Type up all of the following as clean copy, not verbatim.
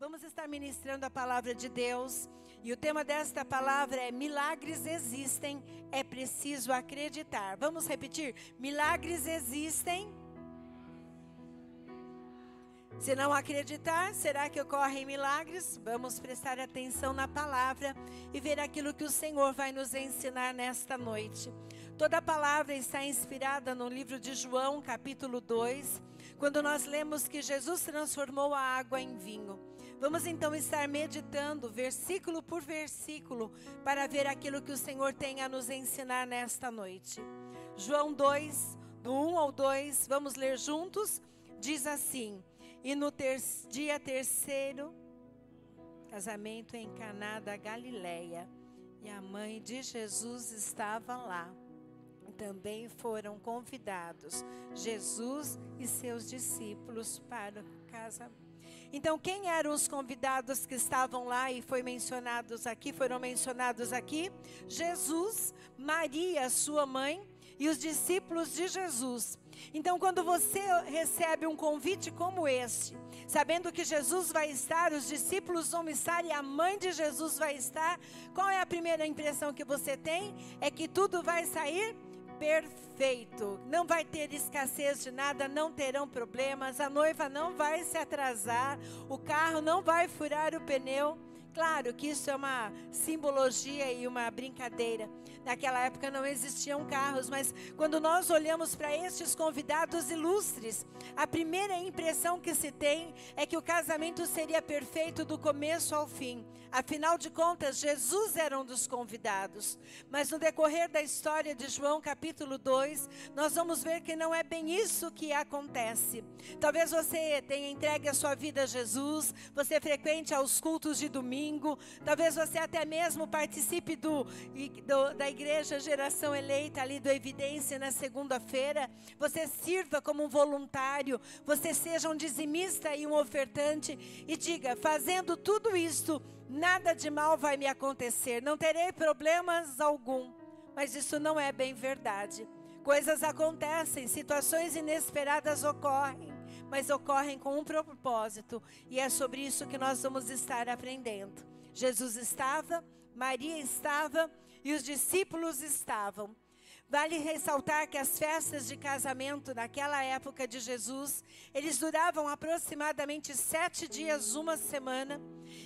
Vamos estar ministrando a palavra de Deus. E o tema desta palavra é: milagres existem, é preciso acreditar. Vamos repetir: milagres existem. Se não acreditar, será que ocorrem milagres? Vamos prestar atenção na palavra e ver aquilo que o Senhor vai nos ensinar nesta noite. Toda a palavra está inspirada no livro de João, capítulo 2, quando nós lemos que Jesus transformou a água em vinho. Vamos então estar meditando versículo por versículo para ver aquilo que o Senhor tem a nos ensinar nesta noite. João 2, do 1 ao 2, vamos ler juntos? Diz assim: e no dia terceiro, casamento em Caná da Galileia, e a mãe de Jesus estava lá. Também foram convidados Jesus e seus discípulos para o casamento. Então, quem eram os convidados que estavam lá e foram mencionados aqui? Jesus, Maria, sua mãe, e os discípulos de Jesus. Então, quando você recebe um convite como este, sabendo que Jesus vai estar, os discípulos vão estar e a mãe de Jesus vai estar, qual é a primeira impressão que você tem? É que tudo vai sair perfeito, não vai ter escassez de nada, não terão problemas, a noiva não vai se atrasar, o carro não vai furar o pneu. Claro que isso é uma simbologia e uma brincadeira. Naquela época não existiam carros, mas quando nós olhamos para estes convidados ilustres, a primeira impressão que se tem é que o casamento seria perfeito do começo ao fim. Afinal de contas, Jesus era um dos convidados. Mas no decorrer da história de João capítulo 2, nós vamos ver que não é bem isso que acontece. Talvez você tenha entregue a sua vida a Jesus, você frequente aos cultos de domingo, talvez você até mesmo participe da igreja Geração Eleita ali do Evidência na segunda-feira, você sirva como um voluntário, você seja um dizimista e um ofertante e diga: fazendo tudo isso, nada de mal vai me acontecer, não terei problemas algum. Mas isso não é bem verdade. Coisas acontecem, situações inesperadas ocorrem, mas ocorrem com um propósito, e é sobre isso que nós vamos estar aprendendo. Jesus estava, Maria estava e os discípulos estavam. Vale ressaltar que as festas de casamento naquela época de Jesus, eles duravam aproximadamente 7 dias, uma semana.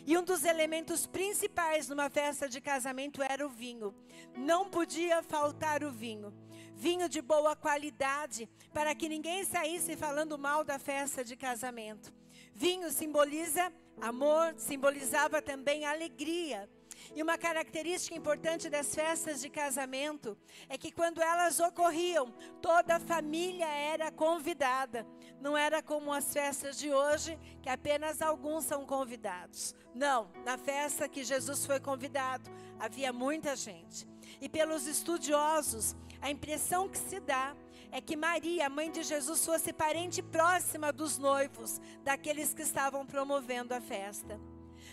E um dos elementos principais numa festa de casamento era o vinho. Não podia faltar o vinho. Vinho de boa qualidade, para que ninguém saísse falando mal da festa de casamento. Vinho simboliza amor, simbolizava também alegria. E uma característica importante das festas de casamento é que quando elas ocorriam, toda a família era convidada. Não era como as festas de hoje, que apenas alguns são convidados. Não, na festa que Jesus foi convidado, havia muita gente. E pelos estudiosos, a impressão que se dá é que Maria, a mãe de Jesus, fosse parente próxima dos noivos, daqueles que estavam promovendo a festa.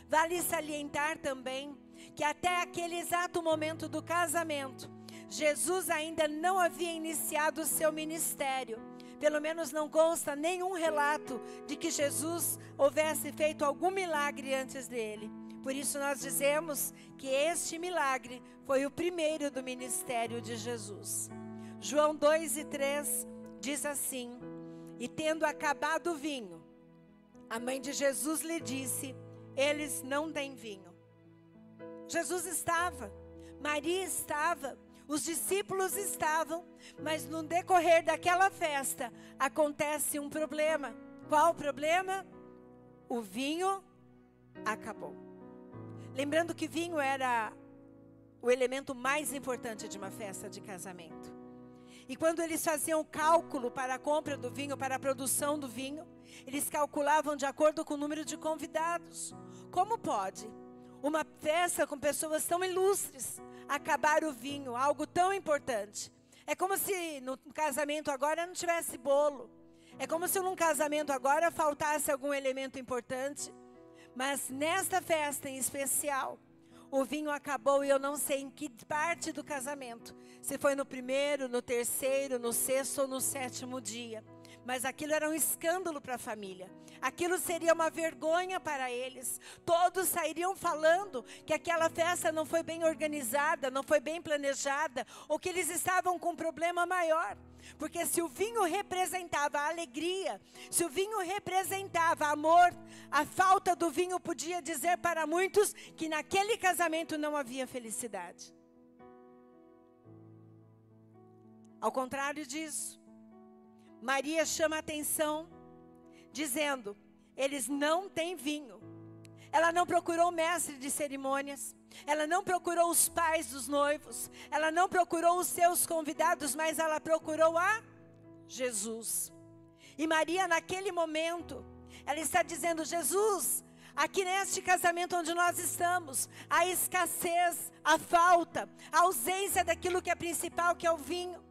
Vale salientar também que até aquele exato momento do casamento, Jesus ainda não havia iniciado o seu ministério. Pelo menos não consta nenhum relato de que Jesus houvesse feito algum milagre antes dele. Por isso nós dizemos que este milagre foi o primeiro do ministério de Jesus. João 2:3 diz assim: e tendo acabado o vinho, a mãe de Jesus lhe disse: eles não têm vinho. Jesus estava, Maria estava, os discípulos estavam, mas no decorrer daquela festa acontece um problema. Qual o problema? O vinho acabou. Lembrando que vinho era o elemento mais importante de uma festa de casamento. E quando eles faziam o cálculo para a compra do vinho, para a produção do vinho, eles calculavam de acordo com o número de convidados. Como pode uma festa com pessoas tão ilustres acabar o vinho, algo tão importante? É como se no casamento agora não tivesse bolo. É como se num casamento agora faltasse algum elemento importante. Mas nesta festa em especial, o vinho acabou, e eu não sei em que parte do casamento. Se foi no primeiro, no terceiro, no sexto ou no sétimo dia. Mas aquilo era um escândalo para a família. Aquilo seria uma vergonha para eles. Todos sairiam falando que aquela festa não foi bem organizada, não foi bem planejada, ou que eles estavam com um problema maior. Porque se o vinho representava a alegria, se o vinho representava amor, a falta do vinho podia dizer para muitos que naquele casamento não havia felicidade. Ao contrário disso, Maria chama a atenção, dizendo, eles não têm vinho. Ela não procurou o mestre de cerimônias, ela não procurou os pais dos noivos, ela não procurou os seus convidados, mas ela procurou a Jesus. E Maria, naquele momento, ela está dizendo, Jesus, aqui neste casamento onde nós estamos, a escassez, a falta, a ausência daquilo que é principal, que é o vinho.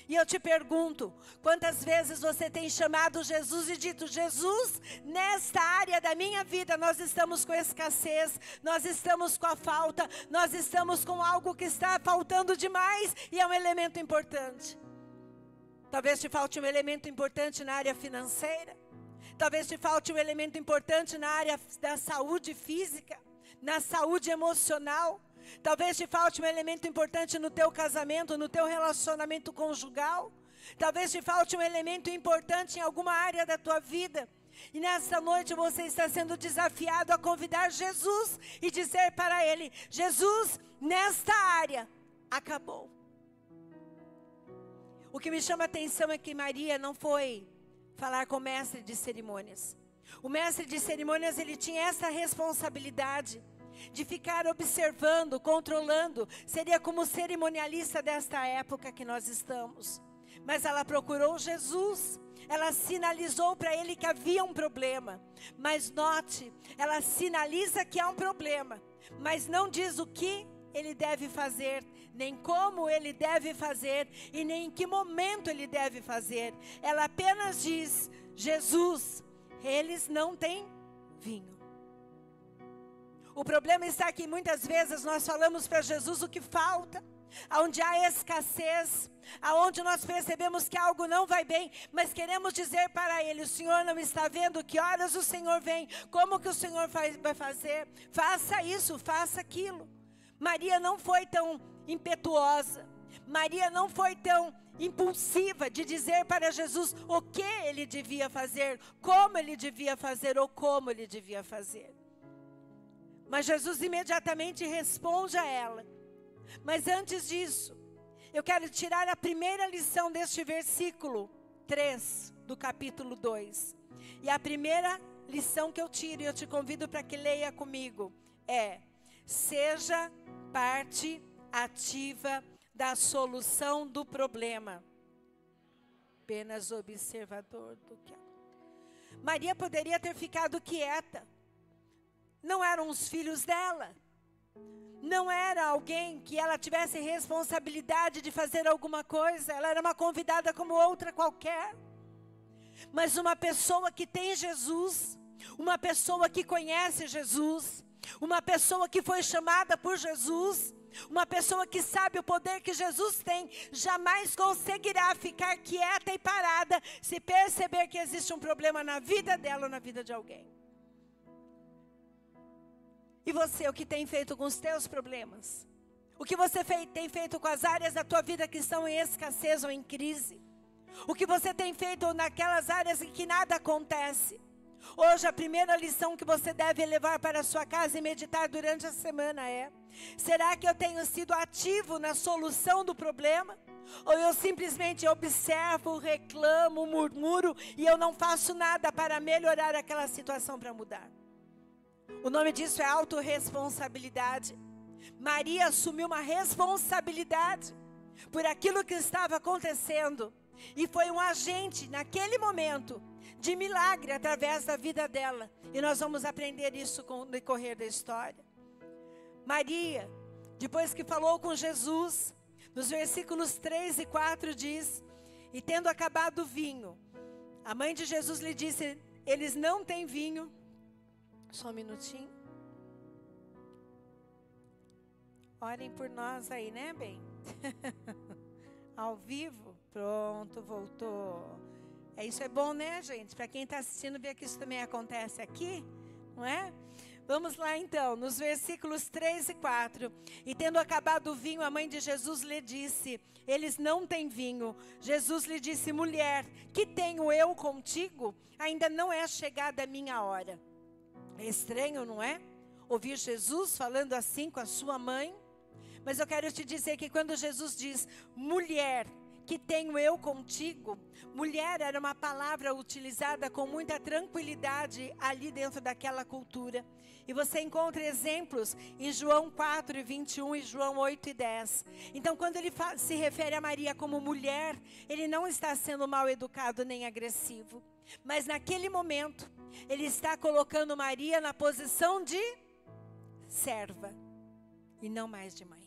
E eu te pergunto, quantas vezes você tem chamado Jesus e dito, Jesus, nesta área da minha vida nós estamos com escassez, nós estamos com a falta, nós estamos com algo que está faltando demais e é um elemento importante. Talvez te falte um elemento importante na área financeira, talvez te falte um elemento importante na área da saúde física, na saúde emocional. Talvez te falte um elemento importante no teu casamento, no teu relacionamento conjugal. Talvez te falte um elemento importante em alguma área da tua vida. E nesta noite você está sendo desafiado a convidar Jesus e dizer para Ele, Jesus, nesta área, acabou. O que me chama a atenção é que Maria não foi falar com o mestre de cerimônias. O mestre de cerimônias, ele tinha essa responsabilidade de ficar observando, controlando, seria como o cerimonialista desta época que nós estamos. Mas ela procurou Jesus, ela sinalizou para ele que havia um problema. Mas note, ela sinaliza que há um problema, mas não diz o que ele deve fazer, nem como ele deve fazer, e nem em que momento ele deve fazer. Ela apenas diz, Jesus, eles não têm vinho. O problema está que muitas vezes nós falamos para Jesus o que falta, onde há escassez, aonde nós percebemos que algo não vai bem, mas queremos dizer para Ele, o Senhor não está vendo que horas o Senhor vem, como que o Senhor vai fazer, faça isso, faça aquilo. Maria não foi tão impetuosa, Maria não foi tão impulsiva de dizer para Jesus o que Ele devia fazer, como Ele devia fazer ou como Ele devia fazer. Mas Jesus imediatamente responde a ela. Mas antes disso, eu quero tirar a primeira lição deste versículo 3 do capítulo 2. E a primeira lição que eu tiro, e eu te convido para que leia comigo, é: seja parte ativa da solução do problema. Apenas observador do que... Maria poderia ter ficado quieta. Não eram os filhos dela. Não era alguém que ela tivesse responsabilidade de fazer alguma coisa. Ela era uma convidada como outra qualquer. Mas uma pessoa que tem Jesus, uma pessoa que conhece Jesus, uma pessoa que foi chamada por Jesus, uma pessoa que sabe o poder que Jesus tem, jamais conseguirá ficar quieta e parada se perceber que existe um problema na vida dela ou na vida de alguém. E você, o que tem feito com os teus problemas? O que você tem feito com as áreas da tua vida que estão em escassez ou em crise? O que você tem feito naquelas áreas em que nada acontece? Hoje a primeira lição que você deve levar para a sua casa e meditar durante a semana é: será que eu tenho sido ativo na solução do problema? Ou eu simplesmente observo, reclamo, murmuro e eu não faço nada para melhorar aquela situação, para mudar? O nome disso é autorresponsabilidade. Maria assumiu uma responsabilidade por aquilo que estava acontecendo. E foi um agente, naquele momento, de milagre através da vida dela. E nós vamos aprender isso com o decorrer da história. Maria, depois que falou com Jesus, nos versículos 3 e 4 diz: e tendo acabado o vinho, a mãe de Jesus lhe disse: eles não têm vinho. Só um minutinho. Orem por nós aí, né, bem? Ao vivo. Pronto, voltou. Isso é bom, né, gente? Para quem está assistindo, ver que isso também acontece aqui, não é? Vamos lá então, nos versículos 3 e 4. E tendo acabado o vinho, a mãe de Jesus lhe disse: eles não têm vinho. Jesus lhe disse: mulher, que tenho eu contigo? Ainda não é chegada a minha hora. É estranho, não é? Ouvir Jesus falando assim com a sua mãe. Mas eu quero te dizer que quando Jesus diz: mulher, que tenho eu contigo, mulher era uma palavra utilizada com muita tranquilidade ali dentro daquela cultura. E você encontra exemplos em João 4, 21 e João 8 e 10. Então, quando ele se refere a Maria como mulher, ele não está sendo mal educado nem agressivo. Mas naquele momento, ele está colocando Maria na posição de serva e não mais de mãe.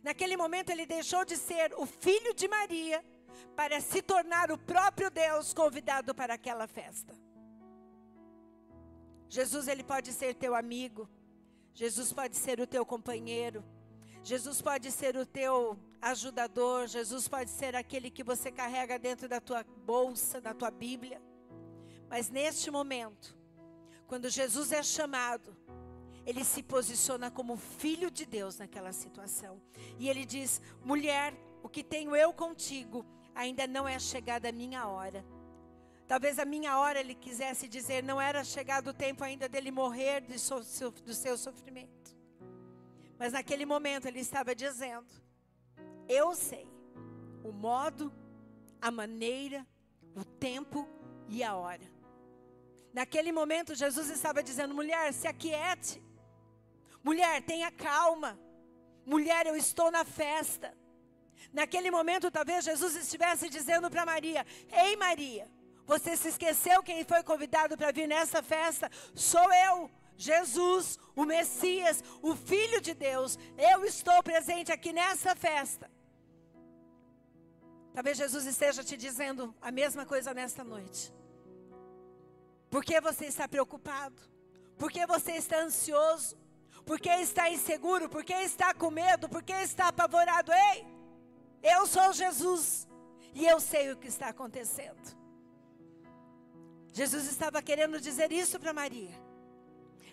Naquele momento ele deixou de ser o filho de Maria para se tornar o próprio Deus convidado para aquela festa. Jesus, ele pode ser teu amigo. Jesus pode ser o teu companheiro. Jesus pode ser o teu ajudador. Jesus pode ser aquele que você carrega dentro da tua bolsa, da tua Bíblia. Mas neste momento, quando Jesus é chamado, ele se posiciona como filho de Deus naquela situação. E ele diz: mulher, o que tenho eu contigo, ainda não é chegada a minha hora. Talvez a minha hora, ele quisesse dizer, não era chegado o tempo ainda dele morrer do seu sofrimento. Mas naquele momento ele estava dizendo: eu sei o modo, a maneira, o tempo e a hora. Naquele momento Jesus estava dizendo: mulher, se aquiete. Mulher, tenha calma. Mulher, eu estou na festa. Naquele momento talvez Jesus estivesse dizendo para Maria: ei Maria, você se esqueceu quem foi convidado para vir nessa festa? Sou eu, Jesus, o Messias, o Filho de Deus. Eu estou presente aqui nessa festa. Talvez Jesus esteja te dizendo a mesma coisa nesta noite. Por que você está preocupado? Por que você está ansioso? Por que está inseguro? Por que está com medo? Por que está apavorado? Ei, eu sou Jesus e eu sei o que está acontecendo. Jesus estava querendo dizer isso para Maria.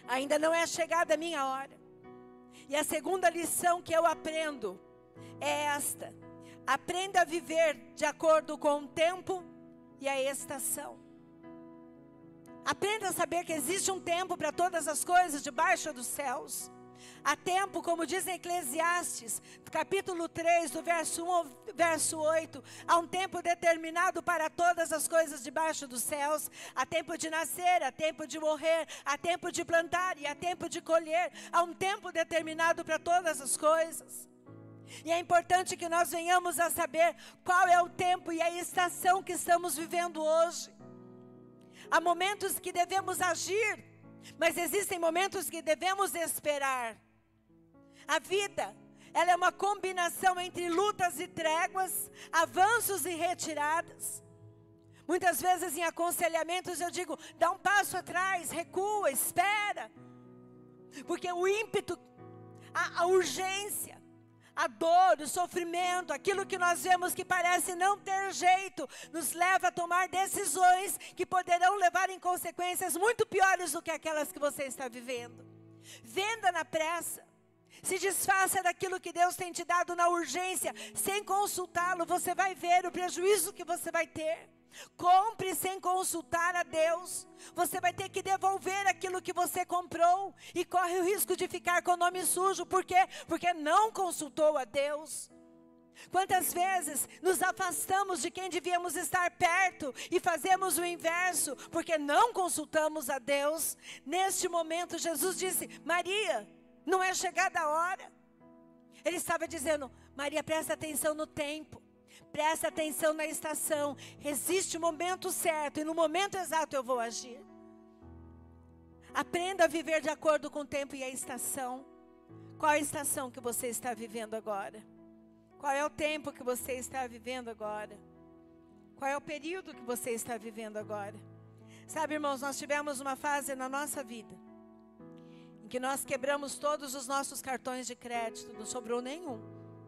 Ainda não é chegada a minha hora. E a segunda lição que eu aprendo é esta: aprenda a viver de acordo com o tempo e a estação. Aprenda a saber que existe um tempo para todas as coisas debaixo dos céus. Há tempo, como diz em Eclesiastes, capítulo 3, do verso 1 ao verso 8. Há um tempo determinado para todas as coisas debaixo dos céus. Há tempo de nascer, há tempo de morrer, há tempo de plantar e há tempo de colher. Há um tempo determinado para todas as coisas. E é importante que nós venhamos a saber qual é o tempo e a estação que estamos vivendo hoje. Há momentos que devemos agir, mas existem momentos que devemos esperar. A vida, ela é uma combinação entre lutas e tréguas, avanços e retiradas. Muitas vezes em aconselhamentos eu digo: dá um passo atrás, recua, espera. Porque o ímpeto, a urgência, a dor, o sofrimento, aquilo que nós vemos que parece não ter jeito, nos leva a tomar decisões que poderão levar em consequências muito piores do que aquelas que você está vivendo. Venda na pressa. Se desfaça daquilo que Deus tem te dado na urgência, sem consultá-lo. Você vai ver o prejuízo que você vai ter. Compre sem consultar a Deus. Você vai ter que devolver aquilo que você comprou e corre o risco de ficar com o nome sujo. Por quê? Porque não consultou a Deus. Quantas vezes nos afastamos de quem devíamos estar perto e fazemos o inverso, porque não consultamos a Deus. Neste momento Jesus disse: Maria, não é chegada a hora. Ele estava dizendo: Maria, presta atenção no tempo. Presta atenção na estação. Existe o momento certo e no momento exato eu vou agir. Aprenda a viver de acordo com o tempo e a estação. Qual a estação que você está vivendo agora? Qual é o tempo que você está vivendo agora? Qual é o período que você está vivendo agora? Sabe, irmãos, nós tivemos uma fase na nossa vida em que nós quebramos todos os nossos cartões de crédito, não sobrou nenhum,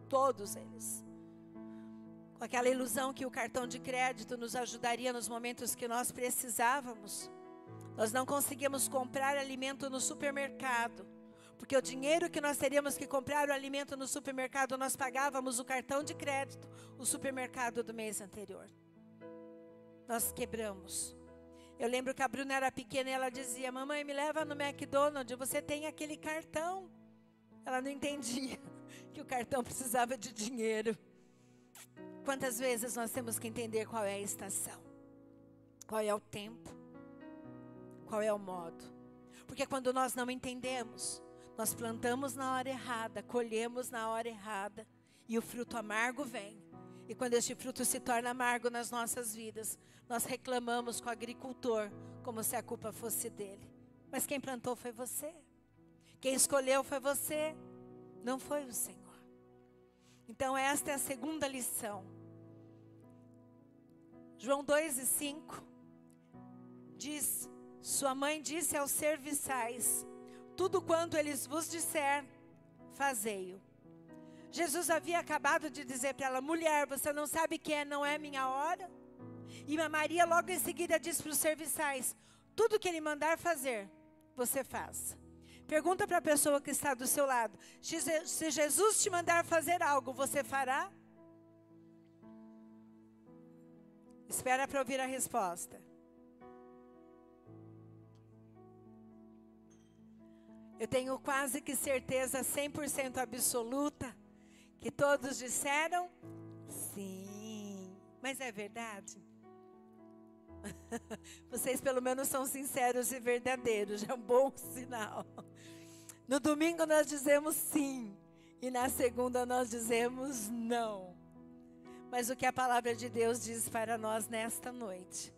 todos eles. com aquela ilusão que o cartão de crédito nos ajudaria nos momentos que nós precisávamos. Nós não conseguimos comprar alimento no supermercado, porque o dinheiro que nós teríamos que comprar o alimento no supermercado, nós pagávamos o cartão de crédito, o supermercado do mês anterior. Nós quebramos. Eu lembro que a Bruna era pequena e ela dizia: mamãe, me leva no McDonald's, você tem aquele cartão. Ela não entendia que o cartão precisava de dinheiro. Quantas vezes nós temos que entender qual é a estação, qual é o tempo, qual é o modo. Porque quando nós não entendemos, nós plantamos na hora errada, colhemos na hora errada, e o fruto amargo vem. E quando este fruto se torna amargo nas nossas vidas, nós reclamamos com o agricultor, como se a culpa fosse dele. Mas quem plantou foi você. Quem escolheu foi você, não foi o Senhor. Então esta é a segunda lição. João 2:5 diz: sua mãe disse aos serviçais: tudo quanto eles vos disser, fazei-o. Jesus havia acabado de dizer para ela: mulher, você não sabe que não é minha hora? E a Maria logo em seguida diz para os serviçais: tudo que ele mandar fazer, você faça. Pergunta para a pessoa que está do seu lado: se Jesus te mandar fazer algo, você fará? Espera para ouvir a resposta. Eu tenho quase que certeza 100% absoluta que todos disseram sim. Mas é verdade? Vocês pelo menos são sinceros e verdadeiros, já é um bom sinal. No domingo nós dizemos sim, e na segunda nós dizemos não. Mas o que a palavra de Deus diz para nós nesta noite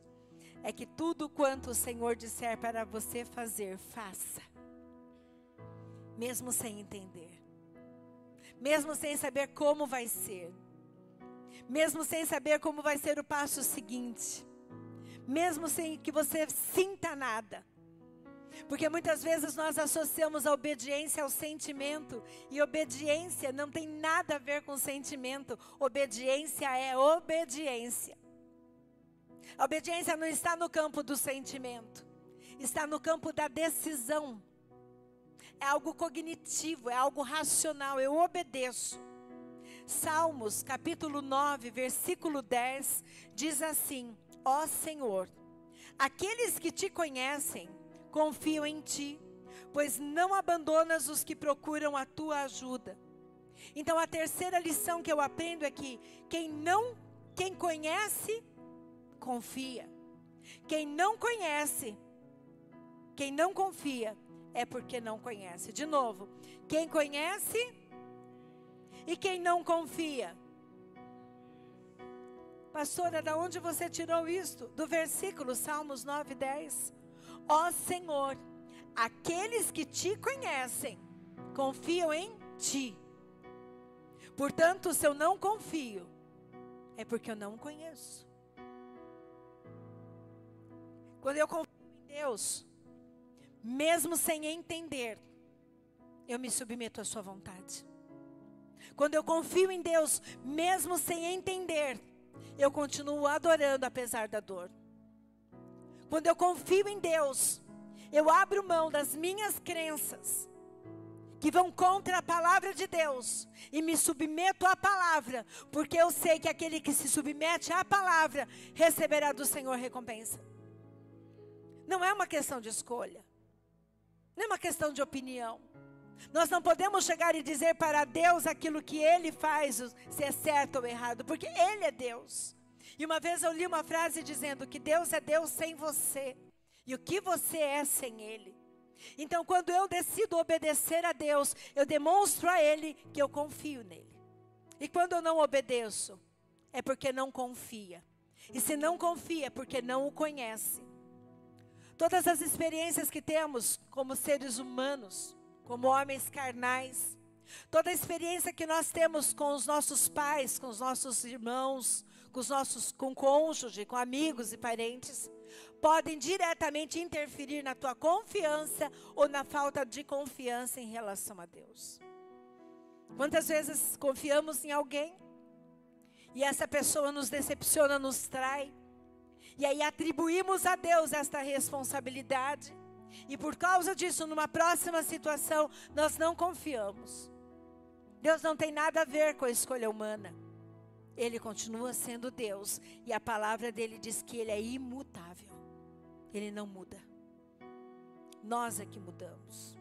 é que tudo quanto o Senhor disser para você fazer, faça. Mesmo sem entender, mesmo sem saber como vai ser, mesmo sem saber como vai ser o passo seguinte, mesmo sem que você sinta nada. Porque muitas vezes nós associamos a obediência ao sentimento, e obediência não tem nada a ver com sentimento. Obediência é obediência. A obediência não está no campo do sentimento, está no campo da decisão. É algo cognitivo, é algo racional, eu obedeço. Salmos capítulo 9, versículo 10, diz assim: ó Senhor, aqueles que te conhecem confiam em ti, pois não abandonas os que procuram a tua ajuda. Então a terceira lição que eu aprendo é que quem conhece, confia. Quem não conhece, quem não confia, é porque não conhece. De novo, quem conhece e quem não confia. Pastora, da onde você tirou isto? Do versículo Salmos 9, 10. Ó Senhor, aqueles que te conhecem, confiam em ti. Portanto, se eu não confio, é porque eu não conheço. Quando eu confio em Deus, mesmo sem entender, eu me submeto à sua vontade. Quando eu confio em Deus, mesmo sem entender, eu continuo adorando apesar da dor. Quando eu confio em Deus, eu abro mão das minhas crenças, que vão contra a palavra de Deus, e me submeto à palavra, porque eu sei que aquele que se submete à palavra, receberá do Senhor recompensa. Não é uma questão de escolha. Não é uma questão de opinião. Nós não podemos chegar e dizer para Deus aquilo que Ele faz, se é certo ou errado, porque Ele é Deus. E uma vez eu li uma frase dizendo que Deus é Deus sem você, e o que você é sem Ele. Então quando eu decido obedecer a Deus, eu demonstro a Ele que eu confio nele. E quando eu não obedeço, é porque não confia. E se não confia, é porque não o conhece. Todas as experiências que temos como seres humanos, como homens carnais, toda a experiência que nós temos com os nossos pais, com os nossos irmãos, com cônjuge, com amigos e parentes, podem diretamente interferir na tua confiança ou na falta de confiança em relação a Deus. Quantas vezes confiamos em alguém e essa pessoa nos decepciona, nos trai. E aí atribuímos a Deus esta responsabilidade. E por causa disso, numa próxima situação, nós não confiamos. Deus não tem nada a ver com a escolha humana. Ele continua sendo Deus. E a palavra dele diz que ele é imutável. Ele não muda. Nós é que mudamos.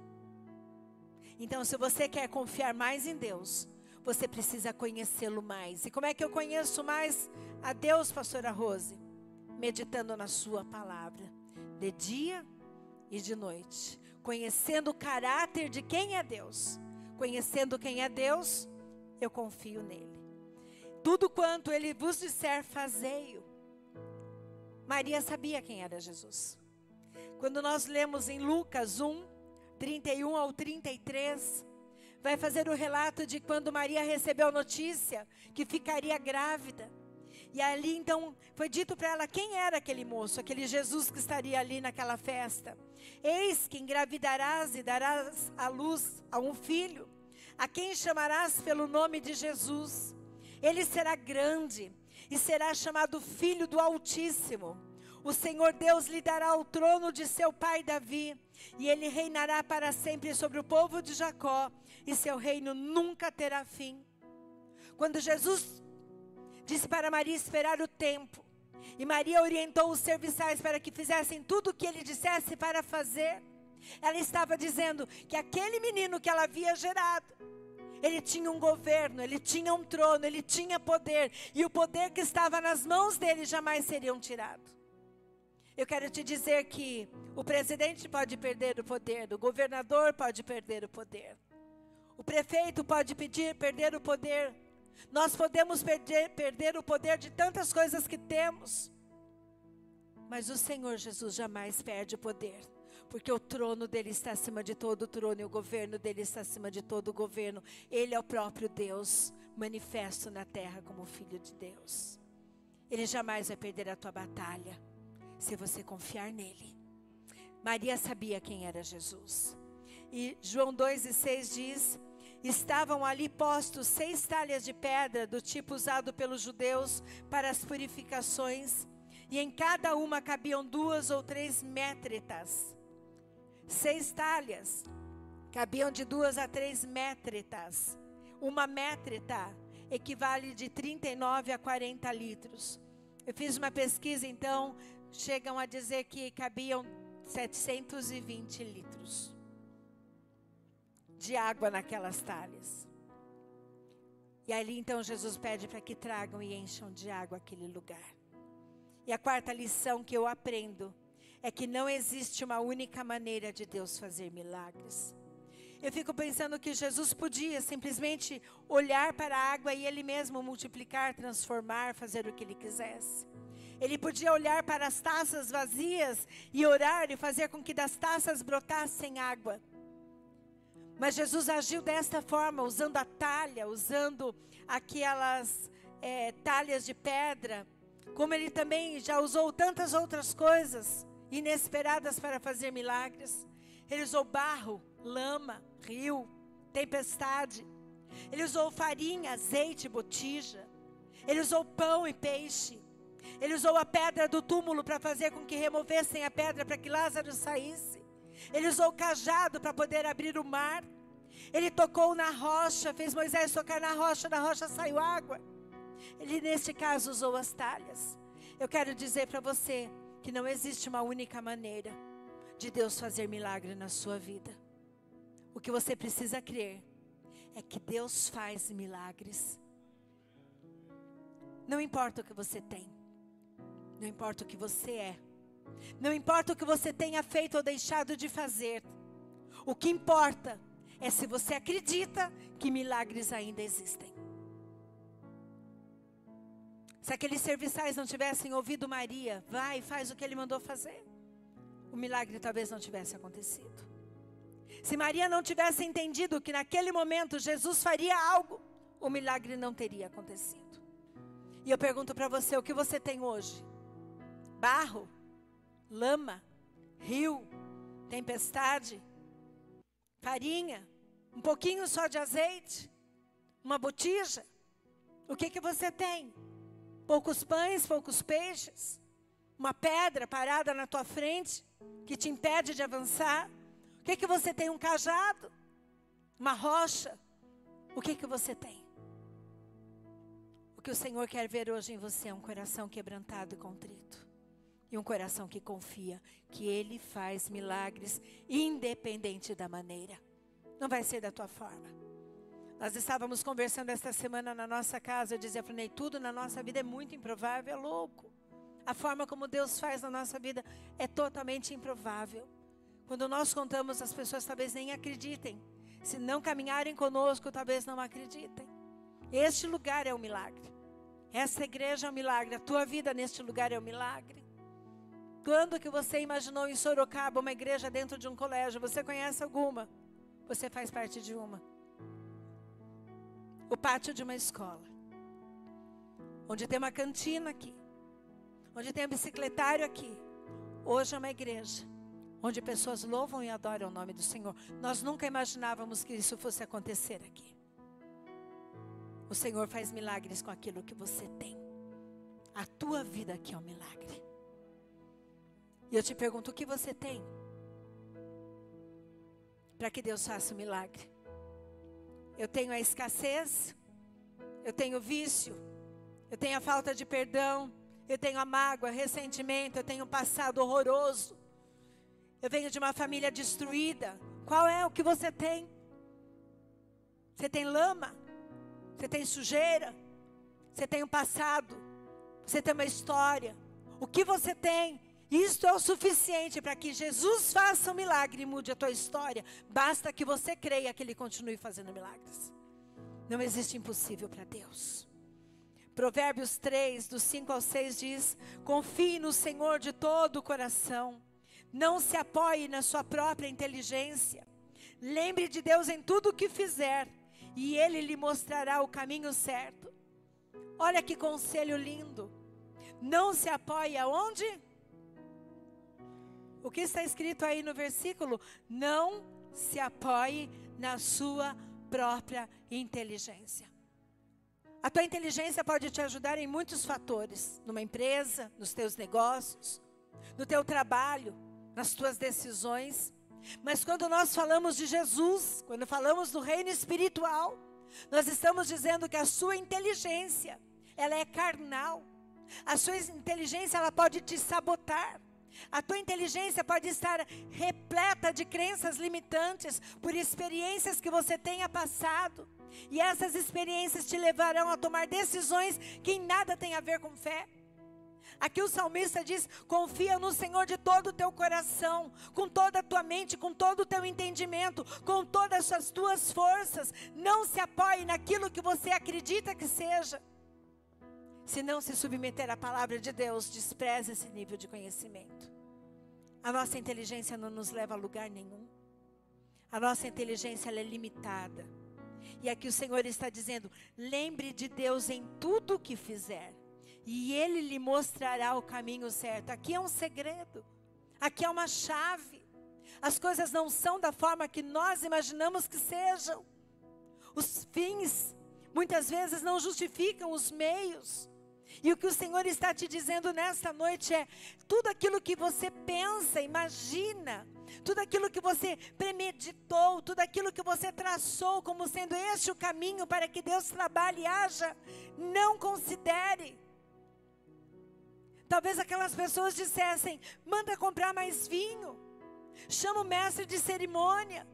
Então, se você quer confiar mais em Deus, você precisa conhecê-lo mais. E como é que eu conheço mais a Deus, pastora Rose? Meditando na sua palavra, de dia e de noite. Conhecendo o caráter de quem é Deus. Conhecendo quem é Deus, eu confio nele. Tudo quanto ele vos disser, fazei-o. Maria sabia quem era Jesus. Quando nós lemos em Lucas 1, 31 ao 33, vai fazer o relato de quando Maria recebeu a notícia que ficaria grávida. E ali então foi dito para ela quem era aquele moço, aquele Jesus que estaria ali naquela festa. Eis que engravidarás e darás à luz a um filho, a quem chamarás pelo nome de Jesus. Ele será grande e será chamado Filho do Altíssimo. O Senhor Deus lhe dará o trono de seu pai Davi, e ele reinará para sempre sobre o povo de Jacó, e seu reino nunca terá fim. Quando Jesus disse para Maria esperar o tempo, e Maria orientou os serviçais para que fizessem tudo o que ele dissesse para fazer, ela estava dizendo que aquele menino que ela havia gerado, ele tinha um governo, ele tinha um trono, ele tinha poder, e o poder que estava nas mãos dele jamais seria tirado. Eu quero te dizer que o presidente pode perder o poder, o governador pode perder o poder, o prefeito pode perder o poder, nós podemos perder o poder de tantas coisas que temos, mas o Senhor Jesus jamais perde o poder, porque o trono dele está acima de todo o trono e o governo dele está acima de todo o governo. Ele é o próprio Deus, manifesto na terra como Filho de Deus. Ele jamais vai perder a tua batalha, se você confiar nele. Maria sabia quem era Jesus. E João 2,6 diz: estavam ali postos 6 talhas de pedra, do tipo usado pelos judeus para as purificações, e em cada uma cabiam 2 ou 3 métritas. 6 talhas cabiam de 2 a 3 métritas. Uma métrita equivale de 39 a 40 litros. Eu fiz uma pesquisa, então, chegam a dizer que cabiam 720 litros de água naquelas talhas. E ali então Jesus pede para que tragam e encham de água aquele lugar. E a quarta lição que eu aprendo é que não existe uma única maneira de Deus fazer milagres. Eu fico pensando que Jesus podia simplesmente olhar para a água e ele mesmo multiplicar, transformar, fazer o que ele quisesse. Ele podia olhar para as taças vazias e orar e fazer com que das taças brotassem água. Mas Jesus agiu desta forma, usando a talha, usando aquelas talhas de pedra, como ele também já usou tantas outras coisas inesperadas para fazer milagres. Ele usou barro, lama, rio, tempestade. Ele usou farinha, azeite, botija. Ele usou pão e peixe. Ele usou a pedra do túmulo para fazer com que removessem a pedra para que Lázaro saísse. Ele usou o cajado para poder abrir o mar. Ele tocou na rocha, fez Moisés tocar na rocha saiu água. Ele neste caso usou as talhas. Eu quero dizer para você que não existe uma única maneira de Deus fazer milagre na sua vida. O que você precisa crer é que Deus faz milagres. Não importa o que você tem. Não importa o que você é. Não importa o que você tenha feito ou deixado de fazer. O que importa é se você acredita que milagres ainda existem. Se aqueles serviçais não tivessem ouvido Maria, vai e faz o que ele mandou fazer, o milagre talvez não tivesse acontecido. Se Maria não tivesse entendido que naquele momento Jesus faria algo, o milagre não teria acontecido. E eu pergunto para você, o que você tem hoje? Barro, lama, rio, tempestade, farinha, um pouquinho só de azeite, uma botija? O que você tem? Poucos pães, poucos peixes? Uma pedra parada na tua frente que te impede de avançar? O que você tem? Um cajado? Uma rocha? O que você tem? O que o Senhor quer ver hoje em você é um coração quebrantado e contrito. E um coração que confia que Ele faz milagres independente da maneira. Não vai ser da tua forma. Nós estávamos conversando esta semana na nossa casa. Eu dizia para o Ney, tudo na nossa vida é muito improvável, é louco. A forma como Deus faz na nossa vida é totalmente improvável. Quando nós contamos, as pessoas talvez nem acreditem. Se não caminharem conosco, talvez não acreditem. Este lugar é um milagre. Essa igreja é um milagre. A tua vida neste lugar é um milagre. Quando que você imaginou em Sorocaba uma igreja dentro de um colégio? Você conhece alguma? Você faz parte de uma. O pátio de uma escola. Onde tem uma cantina aqui. Onde tem um bicicletário aqui. Hoje é uma igreja. Onde pessoas louvam e adoram o nome do Senhor. Nós nunca imaginávamos que isso fosse acontecer aqui. O Senhor faz milagres com aquilo que você tem. A tua vida aqui é um milagre. E eu te pergunto, o que você tem? Para que Deus faça um milagre. Eu tenho a escassez. Eu tenho o vício. Eu tenho a falta de perdão. Eu tenho a mágoa, ressentimento. Eu tenho um passado horroroso. Eu venho de uma família destruída. Qual é o que você tem? Você tem lama? Você tem sujeira? Você tem um passado? Você tem uma história? O que você tem? Isto é o suficiente para que Jesus faça um milagre e mude a tua história. Basta que você creia que Ele continue fazendo milagres. Não existe impossível para Deus. Provérbios 3, do 5 ao 6 diz: confie no Senhor de todo o coração. Não se apoie na sua própria inteligência. Lembre de Deus em tudo o que fizer, e Ele lhe mostrará o caminho certo. Olha que conselho lindo. Não se apoie aonde? O que está escrito aí no versículo? Não se apoie na sua própria inteligência. A tua inteligência pode te ajudar em muitos fatores. Numa empresa, nos teus negócios, no teu trabalho, nas tuas decisões. Mas quando nós falamos de Jesus, quando falamos do reino espiritual, nós estamos dizendo que a sua inteligência, ela é carnal. A sua inteligência, ela pode te sabotar. A tua inteligência pode estar repleta de crenças limitantes por experiências que você tenha passado. E essas experiências te levarão a tomar decisões que em nada têm a ver com fé. Aqui o salmista diz: confia no Senhor de todo o teu coração, com toda a tua mente, com todo o teu entendimento, com todas as tuas forças. Não se apoie naquilo que você acredita que seja. Se não se submeter à palavra de Deus, despreze esse nível de conhecimento. A nossa inteligência não nos leva a lugar nenhum. A nossa inteligência, ela é limitada. E aqui o Senhor está dizendo: lembre de Deus em tudo o que fizer, e Ele lhe mostrará o caminho certo. Aqui é um segredo. Aqui é uma chave. As coisas não são da forma que nós imaginamos que sejam. Os fins, muitas vezes, não justificam os meios. E o que o Senhor está te dizendo nesta noite é: tudo aquilo que você pensa, imagina, tudo aquilo que você premeditou, tudo aquilo que você traçou como sendo este o caminho para que Deus trabalhe e haja, não considere. Talvez aquelas pessoas dissessem: manda comprar mais vinho, chama o mestre de cerimônia,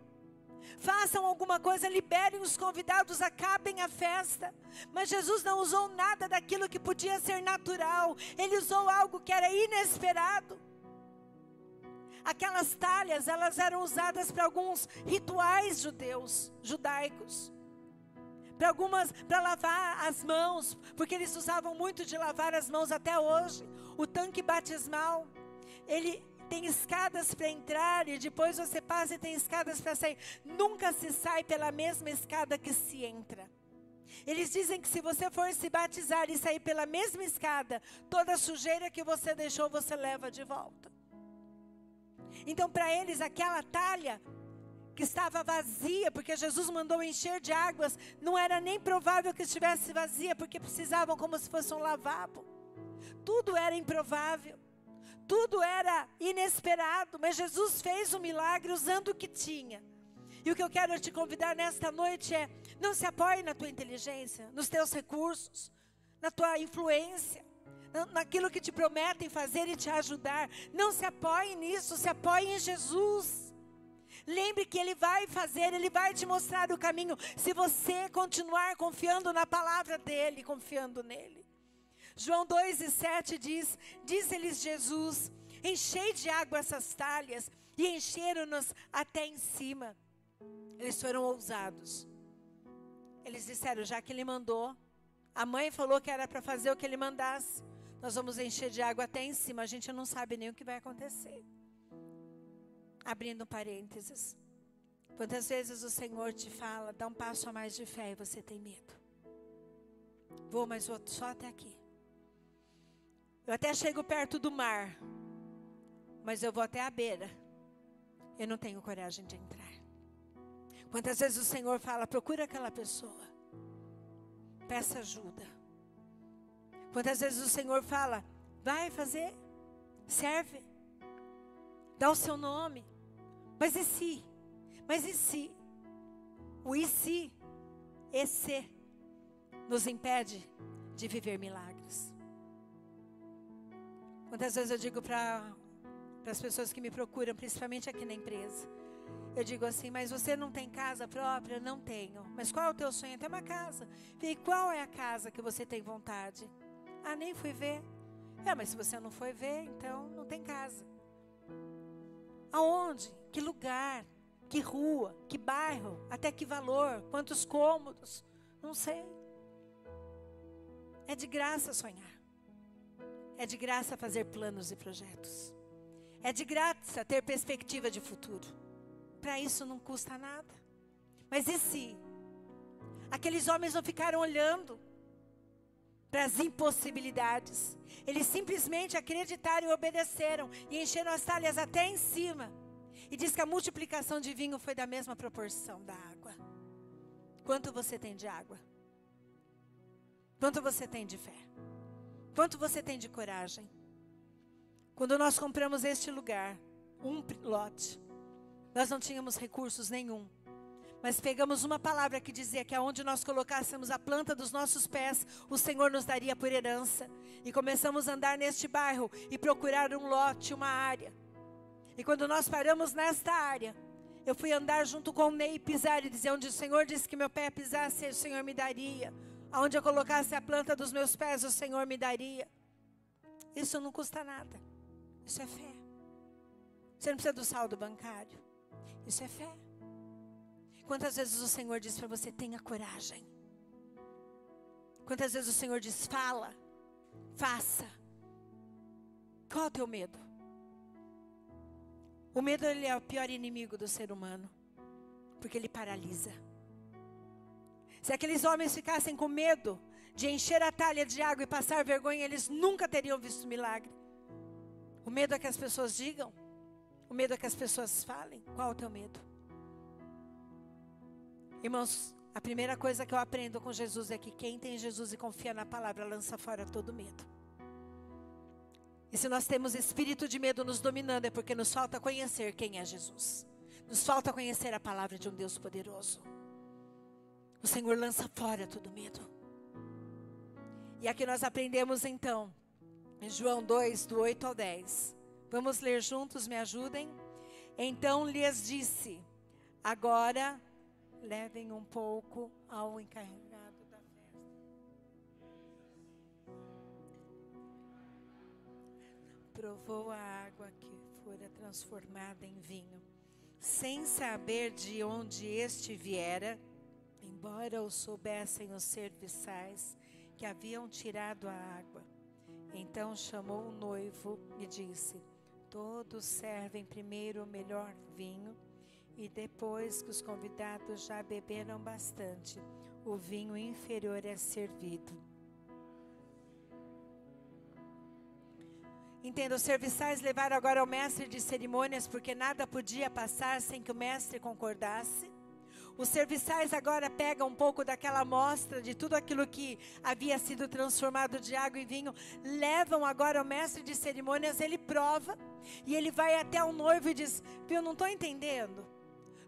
façam alguma coisa, liberem os convidados, acabem a festa. Mas Jesus não usou nada daquilo que podia ser natural. Ele usou algo que era inesperado. Aquelas talhas, elas eram usadas para alguns rituais judaicos. Para lavar as mãos, porque eles usavam muito de lavar as mãos até hoje. O tanque batismal, ele tem escadas para entrar e depois você passa e tem escadas para sair. Nunca se sai pela mesma escada que se entra. Eles dizem que se você for se batizar e sair pela mesma escada, toda a sujeira que você deixou, você leva de volta. Então, para eles, aquela talha que estava vazia, porque Jesus mandou encher de águas, não era nem provável que estivesse vazia, porque precisavam como se fosse um lavabo. Tudo era improvável, tudo era inesperado, mas Jesus fez um milagre usando o que tinha. E o que eu quero te convidar nesta noite é, não se apoie na tua inteligência, nos teus recursos, na tua influência, naquilo que te prometem fazer e te ajudar. Não se apoie nisso, se apoie em Jesus. Lembre que Ele vai fazer, Ele vai te mostrar o caminho, se você continuar confiando na palavra dEle, confiando nele. João 2:7 diz, disse-lhes Jesus, enchei de água essas talhas, e encheram-nos até em cima. Eles foram ousados. Eles disseram, já que Ele mandou, a mãe falou que era para fazer o que Ele mandasse, nós vamos encher de água até em cima, a gente não sabe nem o que vai acontecer. Abrindo parênteses, quantas vezes o Senhor te fala, dá um passo a mais de fé e você tem medo? Vou, mas vou só até aqui. Eu até chego perto do mar, mas eu vou até a beira. Eu não tenho coragem de entrar. Quantas vezes o Senhor fala, procura aquela pessoa, peça ajuda. Quantas vezes o Senhor fala, vai fazer, serve, dá o seu nome. Mas e se? Mas e se? O e se, esse, nos impede de viver milagres. Quantas vezes eu digo para as pessoas que me procuram, principalmente aqui na empresa, eu digo assim, mas você não tem casa própria? Não tenho. Mas qual é o teu sonho? Ter uma casa. E qual é a casa que você tem vontade? Ah, nem fui ver. Mas se você não foi ver, então não tem casa. Aonde? Que lugar? Que rua? Que bairro? Até que valor? Quantos cômodos? Não sei. É de graça sonhar. É de graça fazer planos e projetos. É de graça ter perspectiva de futuro. Para isso não custa nada. Mas e se? Aqueles homens não ficaram olhando para as impossibilidades. Eles simplesmente acreditaram e obedeceram. E encheram as talhas até em cima. E diz que a multiplicação de vinho foi da mesma proporção da água. Quanto você tem de água? Quanto você tem de fé? Quanto você tem de coragem? Quando nós compramos este lugar, um lote, nós não tínhamos recursos nenhum. Mas pegamos uma palavra que dizia que aonde nós colocássemos a planta dos nossos pés, o Senhor nos daria por herança. E começamos a andar neste bairro e procurar um lote, uma área. E quando nós paramos nesta área, eu fui andar junto com o Ney e pisar e dizer, onde o Senhor disse que meu pé pisasse, o Senhor me daria. Aonde eu colocasse a planta dos meus pés, o Senhor me daria. Isso não custa nada. Isso é fé. Você não precisa do saldo bancário. Isso é fé. Quantas vezes o Senhor diz para você, tenha coragem. Quantas vezes o Senhor diz, fala, faça. Qual é o teu medo? O medo, ele é o pior inimigo do ser humano. Porque ele paralisa. Se aqueles homens ficassem com medo de encher a talha de água e passar vergonha, eles nunca teriam visto milagre. O medo é que as pessoas digam. O medo é que as pessoas falem. Qual é o teu medo? Irmãos, a primeira coisa que eu aprendo com Jesus é que quem tem Jesus e confia na palavra, lança fora todo medo. E se nós temos espírito de medo nos dominando, é porque nos falta conhecer quem é Jesus. Nos falta conhecer a palavra de um Deus poderoso. O Senhor lança fora todo medo. E aqui nós aprendemos então, em João 2, do 8 ao 10. Vamos ler juntos, me ajudem? Então lhes disse, agora levem um pouco ao encarregado da festa. Provou a água que fora transformada em vinho, sem saber de onde este viera, embora o soubessem os serviçais que haviam tirado a água. Então chamou o noivo e disse, todos servem primeiro o melhor vinho, e depois que os convidados já beberam bastante, o vinho inferior é servido. Entenda, os serviçais levaram agora ao mestre de cerimônias, porque nada podia passar sem que o mestre concordasse. Os serviçais agora pegam um pouco daquela amostra de tudo aquilo que havia sido transformado de água em vinho, levam agora ao mestre de cerimônias, ele prova, e ele vai até o noivo e diz: eu não estou entendendo.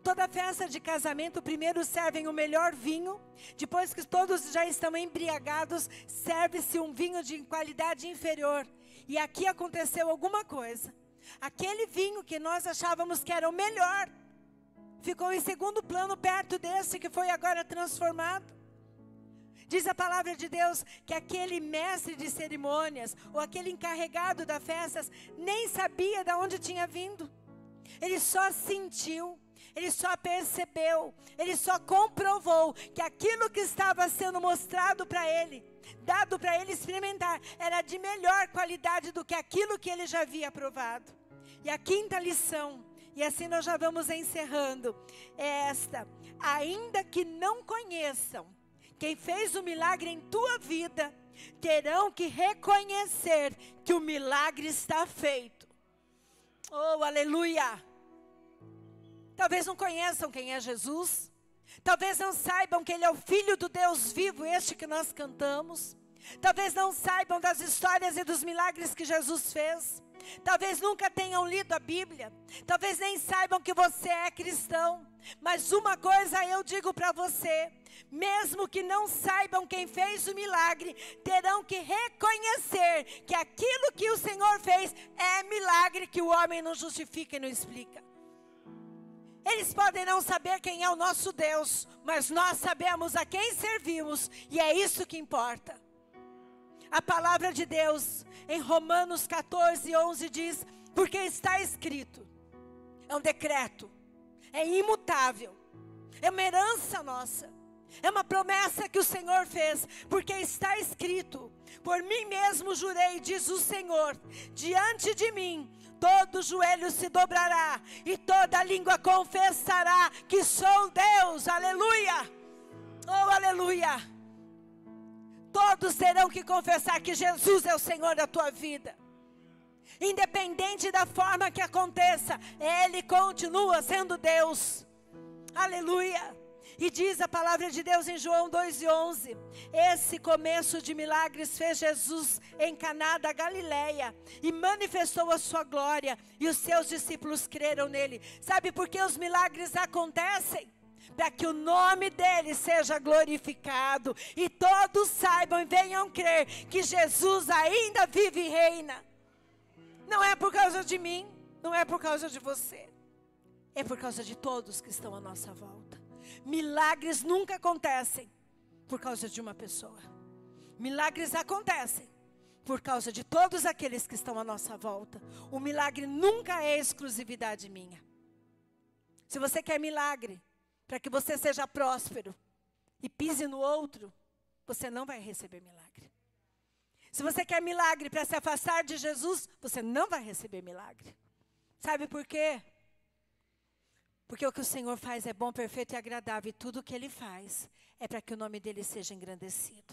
Toda festa de casamento, primeiro servem o melhor vinho, depois que todos já estão embriagados, serve-se um vinho de qualidade inferior. E aqui aconteceu alguma coisa. Aquele vinho que nós achávamos que era o melhor, ficou em segundo plano perto desse que foi agora transformado. Diz a palavra de Deus que aquele mestre de cerimônias, ou aquele encarregado das festas, nem sabia de onde tinha vindo. Ele só sentiu, ele só percebeu, ele só comprovou que aquilo que estava sendo mostrado para ele, dado para ele experimentar, era de melhor qualidade do que aquilo que ele já havia provado. E a quinta lição, e assim nós já vamos encerrando, é esta: ainda que não conheçam quem fez o milagre em tua vida, terão que reconhecer que o milagre está feito. Oh, aleluia! Talvez não conheçam quem é Jesus, talvez não saibam que Ele é o Filho do Deus vivo, este que nós cantamos. Talvez não saibam das histórias e dos milagres que Jesus fez. Talvez nunca tenham lido a Bíblia. Talvez nem saibam que você é cristão. Mas uma coisa eu digo para você: mesmo que não saibam quem fez o milagre, terão que reconhecer que aquilo que o Senhor fez é milagre que o homem não justifica e não explica. Eles podem não saber quem é o nosso Deus, mas nós sabemos a quem servimos, e é isso que importa. A palavra de Deus em Romanos 14:11 diz: porque está escrito, é um decreto, é imutável, é uma herança nossa, é uma promessa que o Senhor fez, porque está escrito: por mim mesmo jurei, diz o Senhor, diante de mim todo joelho se dobrará e toda língua confessará que sou Deus. Aleluia! Oh, aleluia! Todos terão que confessar que Jesus é o Senhor da tua vida. Independente da forma que aconteça, Ele continua sendo Deus. Aleluia! E diz a palavra de Deus em João 2:11, esse começo de milagres fez Jesus em Caná da Galileia e manifestou a sua glória, e os seus discípulos creram nele. Sabe por que os milagres acontecem? Para que o nome dele seja glorificado e todos saibam e venham crer que Jesus ainda vive e reina. Não é por causa de mim, não é por causa de você, é por causa de todos que estão à nossa volta. Milagres nunca acontecem por causa de uma pessoa. Milagres acontecem por causa de todos aqueles que estão à nossa volta. O milagre nunca é exclusividade minha. Se você quer milagre para que você seja próspero e pise no outro, você não vai receber milagre. Se você quer milagre para se afastar de Jesus, você não vai receber milagre. Sabe por quê? Porque o que o Senhor faz é bom, perfeito e agradável, e tudo o que Ele faz é para que o nome dEle seja engrandecido.